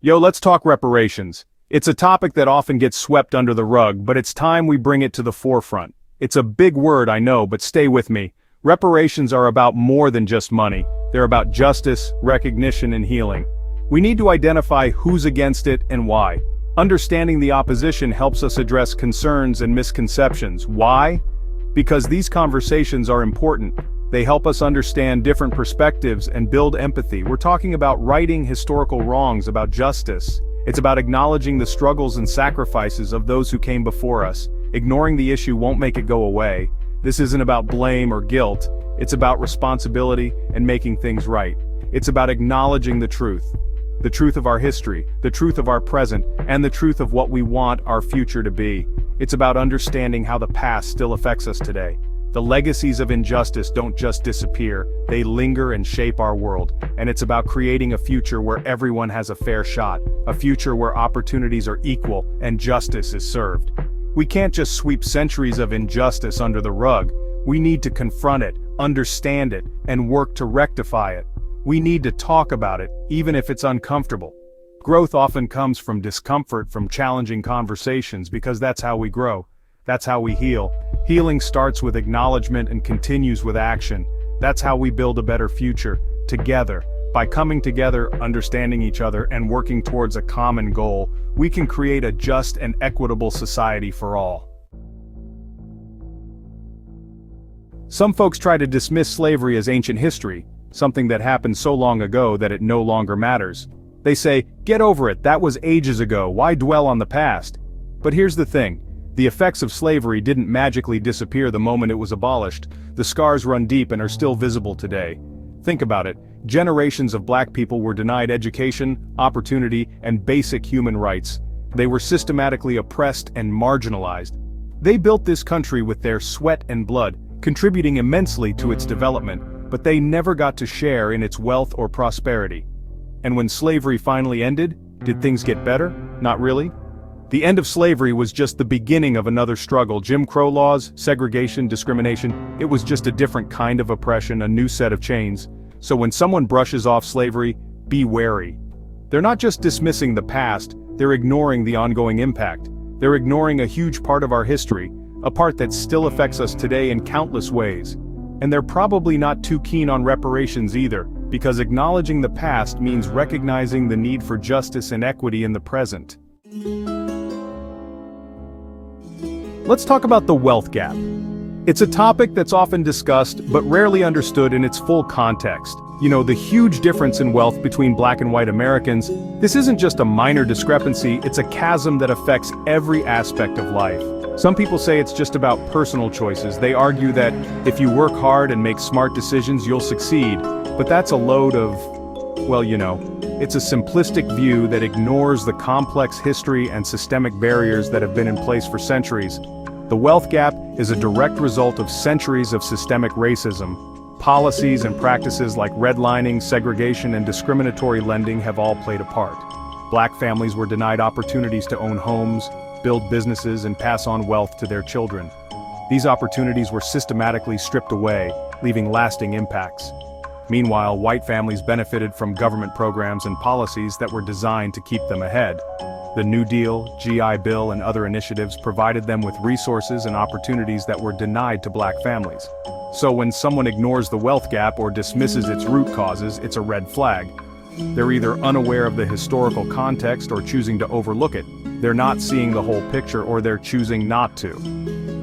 Yo, let's talk reparations. It's a topic that often gets swept under the rug, but it's time we bring it to the forefront. It's a big word, I know, but stay with me. Reparations are about more than just money. They're about justice, recognition, and healing. We need to identify who's against it and why. Understanding the opposition helps us address concerns and misconceptions. Why? Because these conversations are important. They help us understand different perspectives and build empathy. We're talking about righting historical wrongs, about justice. It's about acknowledging the struggles and sacrifices of those who came before us. Ignoring the issue won't make it go away. This isn't about blame or guilt. It's about responsibility and making things right. It's about acknowledging the truth of our history, the truth of our present, and the truth of what we want our future to be. It's about understanding how the past still affects us today. The legacies of injustice don't just disappear, they linger and shape our world. And it's about creating a future where everyone has a fair shot, a future where opportunities are equal and justice is served. We can't just sweep centuries of injustice under the rug. We need to confront it, understand it, and work to rectify it. We need to talk about it, even if it's uncomfortable. Growth often comes from discomfort, from challenging conversations, because that's how we grow. That's how we heal. Healing starts with acknowledgement and continues with action. That's how we build a better future, together. By coming together, understanding each other, and working towards a common goal, we can create a just and equitable society for all. Some folks try to dismiss slavery as ancient history, something that happened so long ago that it no longer matters. They say, get over it, that was ages ago, why dwell on the past? But here's the thing. The effects of slavery didn't magically disappear the moment it was abolished. The scars run deep and are still visible today. Think about it. Generations of black people were denied education, opportunity, and basic human rights. They were systematically oppressed and marginalized. They built this country with their sweat and blood, contributing immensely to its development, but they never got to share in its wealth or prosperity. And when slavery finally ended, did things get better? Not really. The end of slavery was just the beginning of another struggle. Jim Crow laws, segregation, discrimination, it was just a different kind of oppression, a new set of chains. So when someone brushes off slavery, be wary. They're not just dismissing the past, they're ignoring the ongoing impact. They're ignoring a huge part of our history, a part that still affects us today in countless ways. And they're probably not too keen on reparations either, because acknowledging the past means recognizing the need for justice and equity in the present. Let's talk about the wealth gap. It's a topic that's often discussed, but rarely understood in its full context. You know, the huge difference in wealth between black and white Americans. This isn't just a minor discrepancy, it's a chasm that affects every aspect of life. Some people say it's just about personal choices. They argue that if you work hard and make smart decisions, you'll succeed. But that's a load of, well, you know, it's a simplistic view that ignores the complex history and systemic barriers that have been in place for centuries. The wealth gap is a direct result of centuries of systemic racism. Policies and practices like redlining, segregation, and discriminatory lending have all played a part. Black families were denied opportunities to own homes, build businesses, and pass on wealth to their children. These opportunities were systematically stripped away, leaving lasting impacts. Meanwhile, white families benefited from government programs and policies that were designed to keep them ahead. The New Deal, GI Bill, and other initiatives provided them with resources and opportunities that were denied to black families. So when someone ignores the wealth gap or dismisses its root causes, it's a red flag. They're either unaware of the historical context or choosing to overlook it. They're not seeing the whole picture, or they're choosing not to.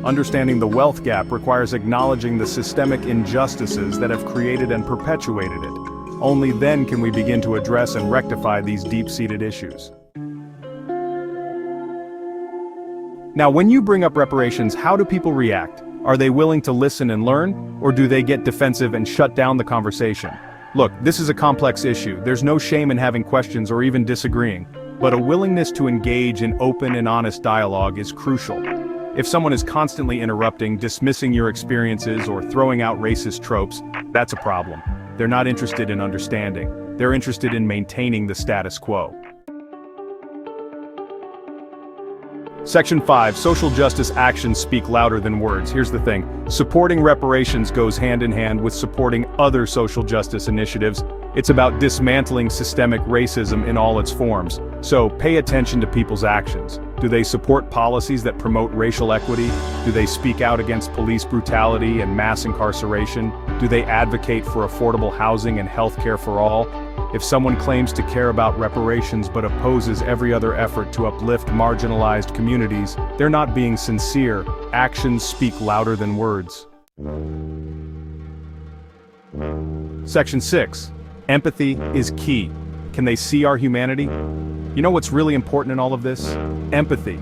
Understanding the wealth gap requires acknowledging the systemic injustices that have created and perpetuated it. Only then can we begin to address and rectify these deep-seated issues. Now, when you bring up reparations, how do people react? Are they willing to listen and learn, or do they get defensive and shut down the conversation? Look, this is a complex issue. There's no shame in having questions or even disagreeing, but a willingness to engage in open and honest dialogue is crucial. If someone is constantly interrupting, dismissing your experiences, or throwing out racist tropes, that's a problem. They're not interested in understanding. They're interested in maintaining the status quo. Section 5, social justice actions speak louder than words. Here's the thing. Supporting reparations goes hand in hand with supporting other social justice initiatives. It's about dismantling systemic racism in all its forms. So, pay attention to people's actions. Do they support policies that promote racial equity? Do they speak out against police brutality and mass incarceration? Do they advocate for affordable housing and healthcare for all? If someone claims to care about reparations but opposes every other effort to uplift marginalized communities, they're not being sincere. Actions speak louder than words. Section 6. Empathy is key. Can they see our humanity? You know what's really important in all of this? Empathy.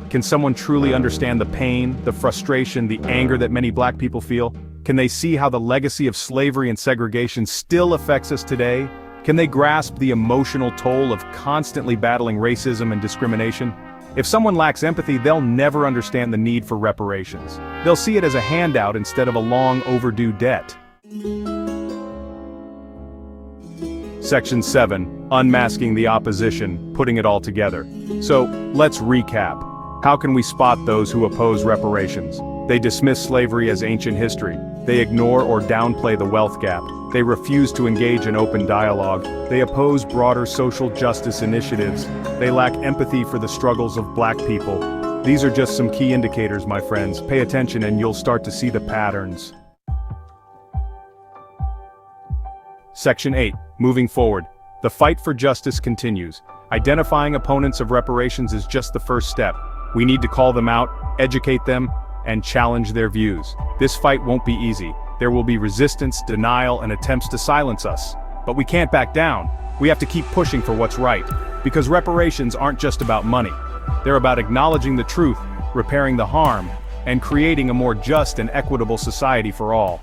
Can someone truly understand the pain, the frustration, the anger that many Black people feel? Can they see how the legacy of slavery and segregation still affects us today? Can they grasp the emotional toll of constantly battling racism and discrimination? If someone lacks empathy, they'll never understand the need for reparations. They'll see it as a handout instead of a long overdue debt. Section 7. Unmasking the opposition, putting it all together. So, let's recap. How can we spot those who oppose reparations? They dismiss slavery as ancient history. They ignore or downplay the wealth gap. They refuse to engage in open dialogue. They oppose broader social justice initiatives. They lack empathy for the struggles of Black people. These are just some key indicators, my friends. Pay attention and you'll start to see the patterns. Section 8. Moving forward. The fight for justice continues. Identifying opponents of reparations is just the first step. We need to call them out, educate them, and challenge their views. This fight won't be easy. There will be resistance, denial, and attempts to silence us. But we can't back down. We have to keep pushing for what's right. Because reparations aren't just about money. They're about acknowledging the truth, repairing the harm, and creating a more just and equitable society for all.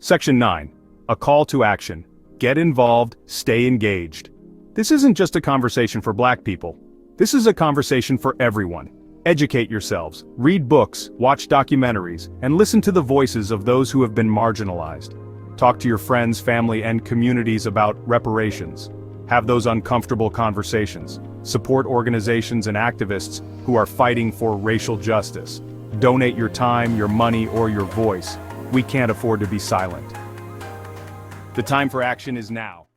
Section 9. A call to action. Get involved, stay engaged. This isn't just a conversation for Black people. This is a conversation for everyone. Educate yourselves, read books, watch documentaries, and listen to the voices of those who have been marginalized. Talk to your friends, family, and communities about reparations. Have those uncomfortable conversations. Support organizations and activists who are fighting for racial justice. Donate your time, your money, or your voice. We can't afford to be silent. The time for action is now.